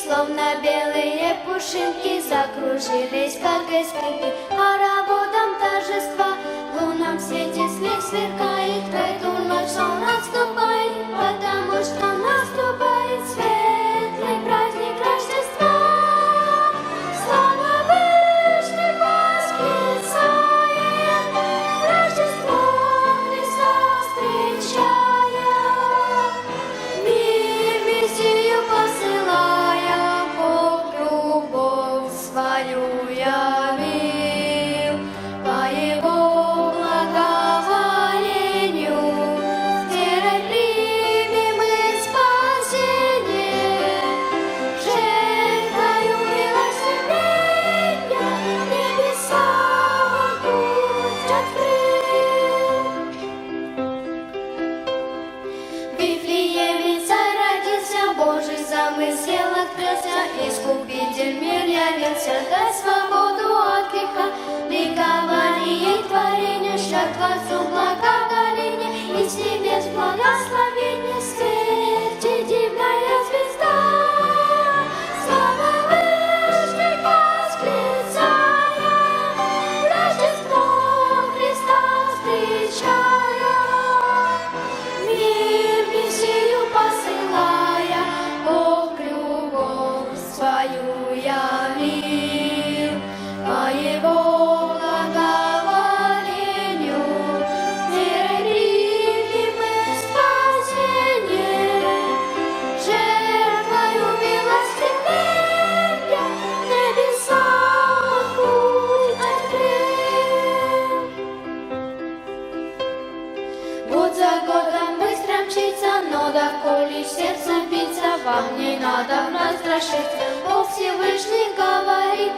словно белые пушинки, закружились, как искринки, хороводом торжества. В лунном свете снег сверкает, в эту ночь сон отступает, потому что наступает светлый праздник Рождества. Слава Вышних восклицает, Рождество Христа встречая, мир Мессию посылая, Бог любовь свою явил, по Его благоволению верой примем мы спасение, жертвою милосердия небеса путь открыл. В Вифлееме царь родился, Божий замысел открылся, Искупитель мир явился, дай свободу от греха, ликование и творение, шаг Творцу благоговение, и с небес благословение, смерти дивная звезда. Слава Вышних восклицая, Рождество Христа встречая, мир Мессию посылая, Бог любовь свою явил, по Его благоволению верой примем мы спасение, жертвою милосердия небеса путь открыл. Год за годом быстро мчится, но доколе сердце биться, вам не надо вновь страшиться. Бог Всевышний говорит,